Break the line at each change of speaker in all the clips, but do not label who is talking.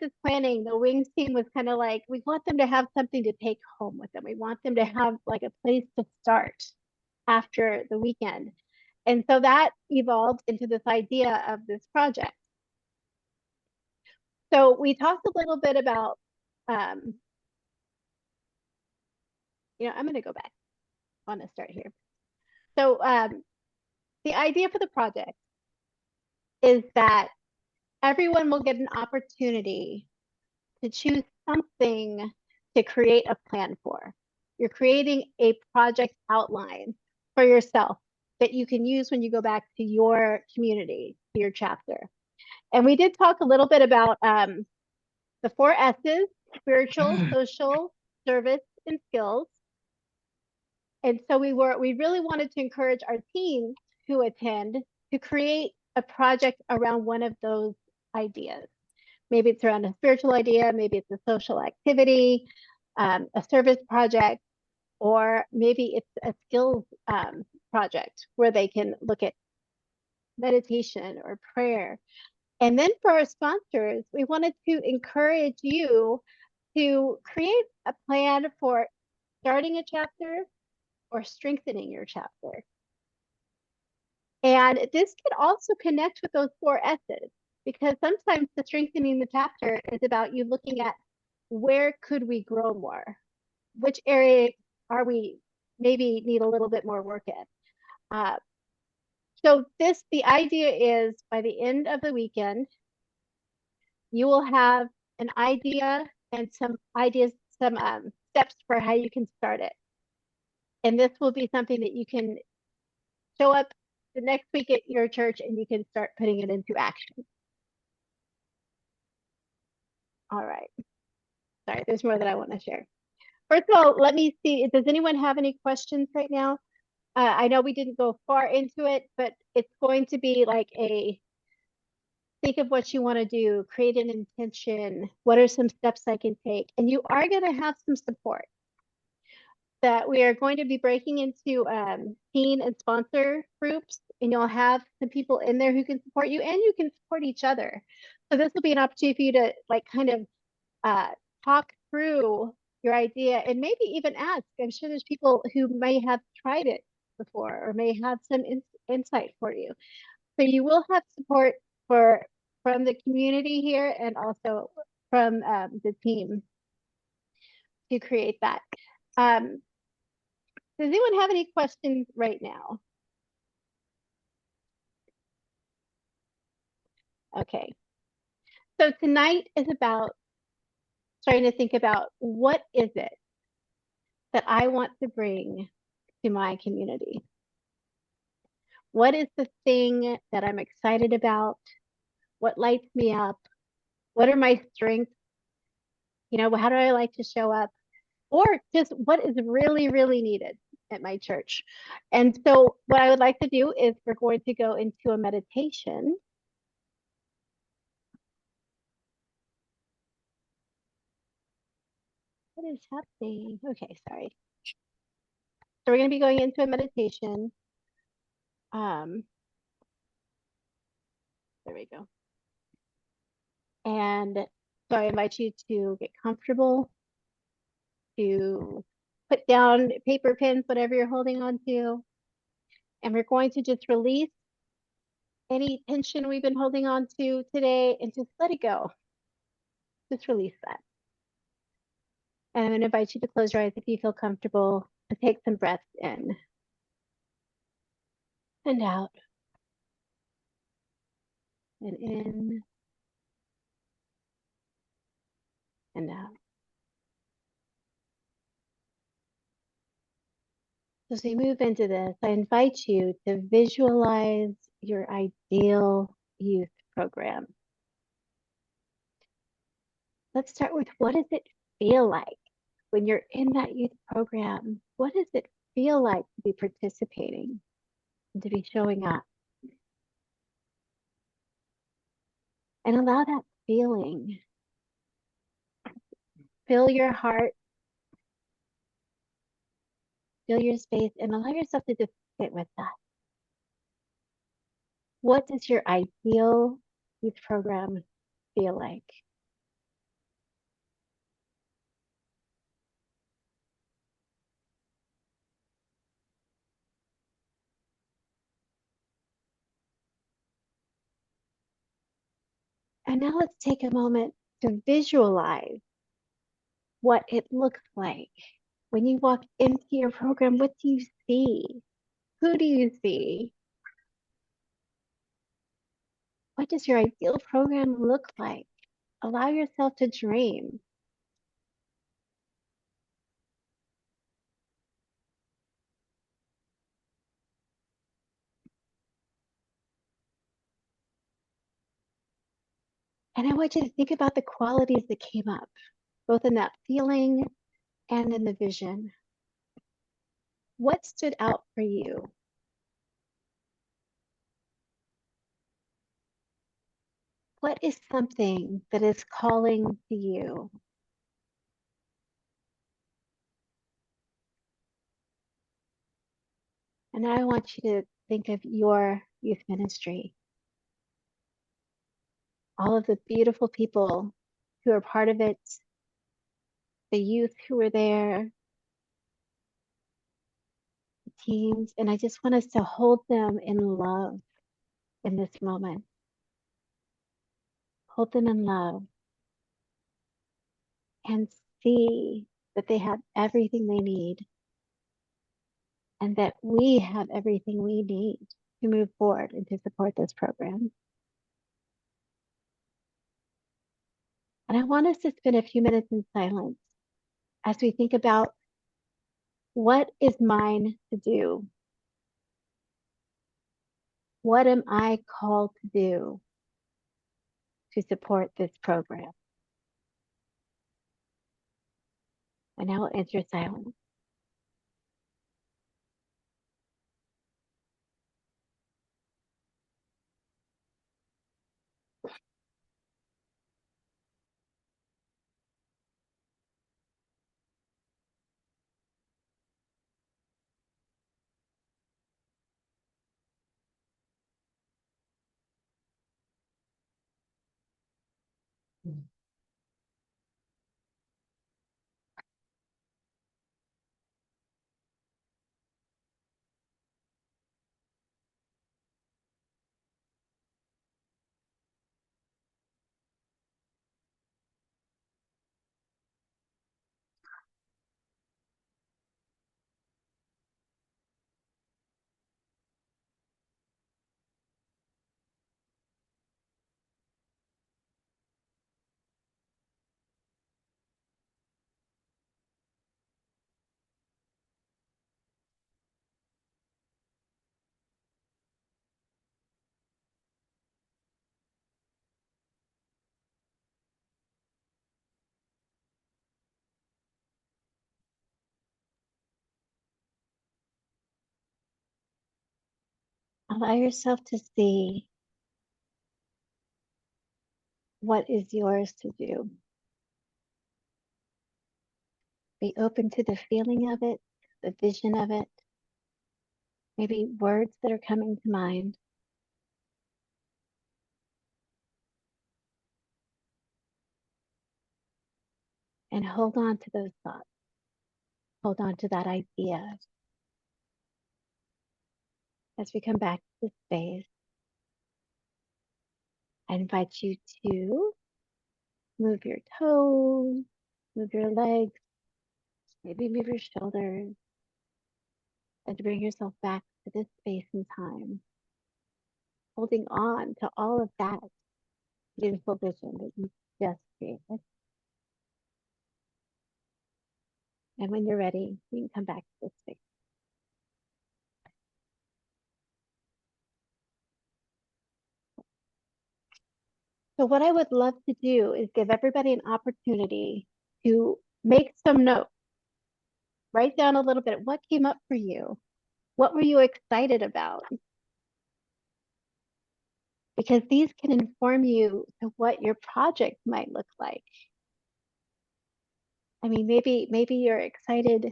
this planning, the Wings team was kind of like, we want them to have something to take home with them. We want them to have like a place to start after the weekend. And so that evolved into this idea of this project. So we talked a little bit about, I'm going to go back. I want to start here. So the idea for the project is that everyone will get an opportunity to choose something to create a plan for. You're creating a project outline for yourself that you can use when you go back to your community, to your chapter. And we did talk a little bit about the 4 S's: spiritual, social, service, and skills. And so we really wanted to encourage our teams who attend to create a project around one of those ideas. Maybe it's around a spiritual idea, maybe it's a social activity, a service project, or maybe it's a skills project where they can look at meditation or prayer. And then for our sponsors, we wanted to encourage you to create a plan for starting a chapter or strengthening your chapter. And this can also connect with those 4 S's, because sometimes the strengthening the chapter is about you looking at where could we grow more? Which area are we maybe need a little bit more work in? So the idea is by the end of the weekend, you will have an idea and some ideas, some steps for how you can start it. And this will be something that you can show up the next week at your church and you can start putting it into action. All right. Sorry, there's more that I want to share. First of all, let me see. Does anyone have any questions right now? I know we didn't go far into it, but it's going to be like think of what you want to do, create an intention. What are some steps I can take? And you are going to have some support. That we are going to be breaking into teen and sponsor groups, and you'll have some people in there who can support you, and you can support each other. So this will be an opportunity for you to like kind of talk through your idea and maybe even ask. I'm sure there's people who may have tried it before or may have some insight for you. So you will have support from the community here and also from the team to create that. Does anyone have any questions right now? Okay. So tonight is about starting to think about what is it that I want to bring to my community? What is the thing that I'm excited about? What lights me up? What are my strengths? How do I like to show up? Or just what is really, really needed at my church? And so what I would like to do is we're going to go into a meditation. What is happening? Okay, sorry. So we're going to be going into a meditation. There we go. And so I invite you to get comfortable, to put down paper, pens, whatever you're holding on to. And we're going to just release any tension we've been holding on to today and just let it go. Just release that. And I'm going to invite you to close your eyes if you feel comfortable and take some breaths in and out. And in and out. As we move into this, I invite you to visualize your ideal youth program. Let's start with, what does it feel like when you're in that youth program? What does it feel like to be participating and to be showing up? And allow that feeling. Fill your heart, fill your space, and allow yourself to just sit with that. What does your ideal youth program feel like? And now let's take a moment to visualize what it looks like. When you walk into your program, what do you see? Who do you see? What does your ideal program look like? Allow yourself to dream. And I want you to think about the qualities that came up, both in that feeling and in the vision. What stood out for you? What is something that is calling to you? And now I want you to think of your youth ministry, all of the beautiful people who are part of it, the youth who were there, the teens, and I just want us to hold them in love in this moment. Hold them in love and see that they have everything they need and that we have everything we need to move forward and to support this program. And I want us to spend a few minutes in silence as we think about what is mine to do? What am I called to do to support this program? And now we'll enter silence. Allow yourself to see what is yours to do. Be open to the feeling of it, the vision of it, maybe words that are coming to mind. And hold on to those thoughts. Hold on to that idea as we come back to this space. I invite you to move your toes, move your legs, maybe move your shoulders, and to bring yourself back to this space and time, holding on to all of that beautiful vision that you just created. And when you're ready, you can come back to this space. So what I would love to do is give everybody an opportunity to make some notes, write down a little bit what came up for you. What were you excited about? Because these can inform you to what your project might look like. I mean, maybe you're excited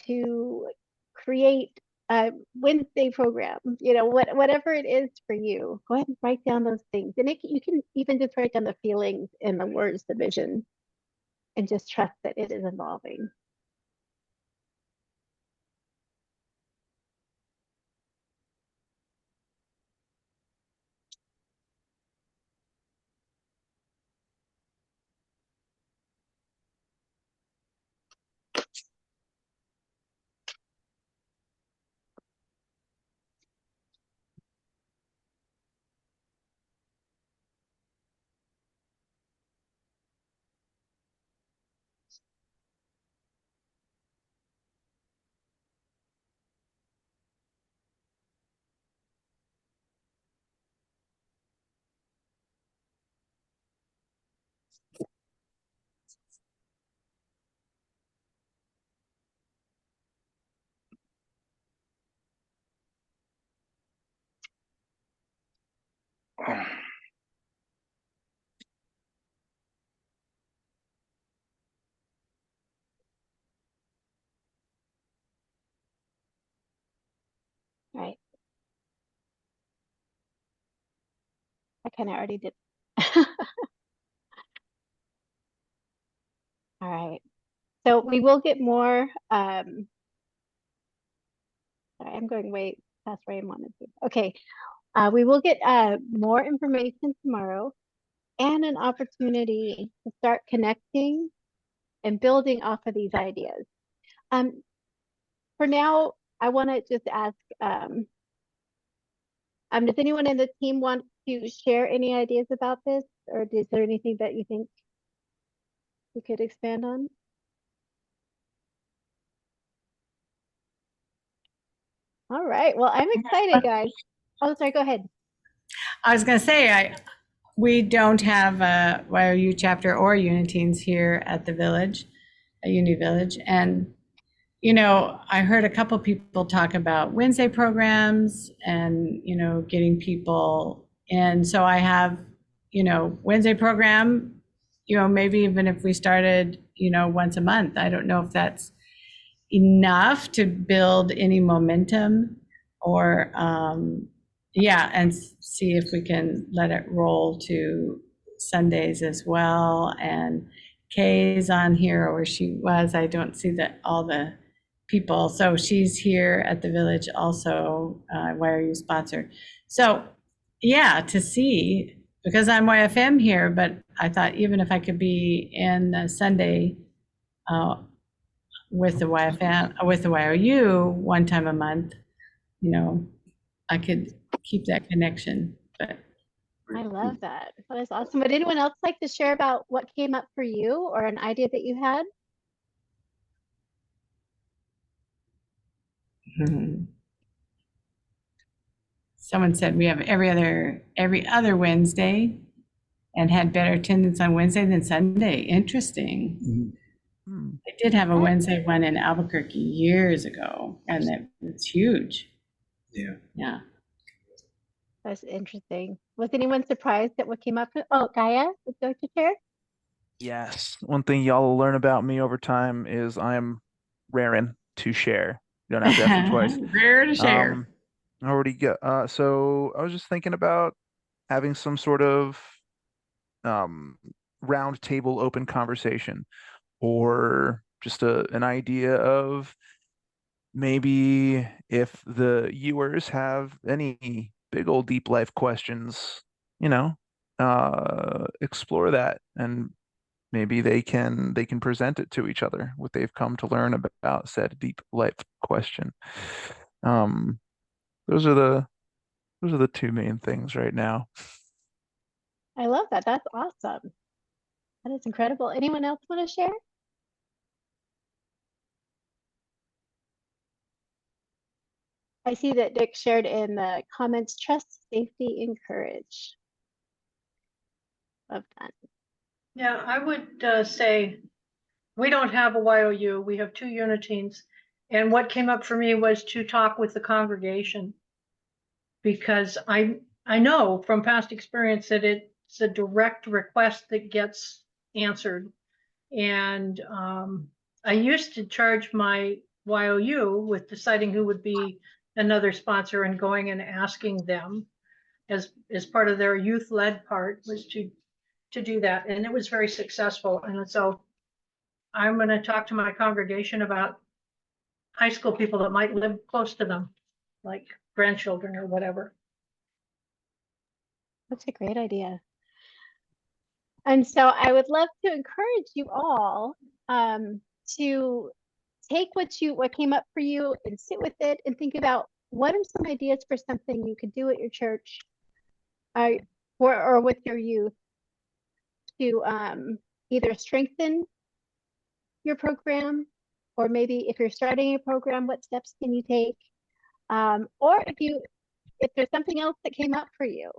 to create a Wednesday program, whatever it is for you. Go ahead and write down those things. And you can even just write down the feelings and the words, the vision, and just trust that it is evolving. Right. I kind of already did. All right. So we will get more. Sorry, I'm going way past where I wanted to. Okay. We will get more information tomorrow and an opportunity to start connecting and building off of these ideas. For now, I want to just ask, does anyone in the team want to share any ideas about this, or is there anything that you think we could expand on? All right. Well, I'm excited, guys. Oh, sorry. Go ahead.
I was going to say, we don't have a Y.O.U chapter or Uniteens here at the village, at Uni Village. And, I heard a couple people talk about Wednesday programs and, getting people in. So I have, Wednesday program, maybe even if we started, once a month. I don't know if that's enough to build any momentum or, and see if we can let it roll to Sundays as well. And Kay's on here, or she was. I don't see all the people. So she's here at the village also, Y.O.U sponsor. So to see, because I'm YFM here, but I thought even if I could be in the Sunday with the YFM, with the Y.O.U one time a month, I could keep that connection. But
I love that. That is awesome. Would anyone else like to share about what came up for you or an idea that you had?
Someone said we have every other Wednesday and had better attendance on Wednesday than Sunday. Interesting. I did have a Wednesday one in Albuquerque years ago, and it's huge. Yeah.
That's interesting. Was anyone surprised at what came up? Oh, Gaia, would you like to share?
Yes. One thing y'all will learn about me over time is I'm raring to share. You don't have to ask me twice.
Rare to share.
I already got, so I was just thinking about having some sort of round table open conversation, or just an idea of maybe if the viewers have any big old deep life questions, explore that, and maybe they can present it to each other, what they've come to learn about said deep life question. Those are the two main things right now.
I love that. That's awesome. That is incredible. Anyone else want to share? I see that Dick shared in the comments, trust, safety, and courage. Love that.
Yeah, I would say we don't have a Y.O.U. We have 2 Uniteens. And what came up for me was to talk with the congregation, because I know from past experience that it's a direct request that gets answered. And I used to charge my Y.O.U. with deciding who would be another sponsor and going and asking them as part of their youth-led part, was to do that. And it was very successful. And so I'm going to talk to my congregation about high school people that might live close to them, like grandchildren or whatever.
That's a great idea. And so I would love to encourage you all to take what came up for you and sit with it and think about what are some ideas for something you could do at your church or with your youth to either strengthen your program, or maybe if you're starting a program, what steps can you take? Or if there's something else that came up for you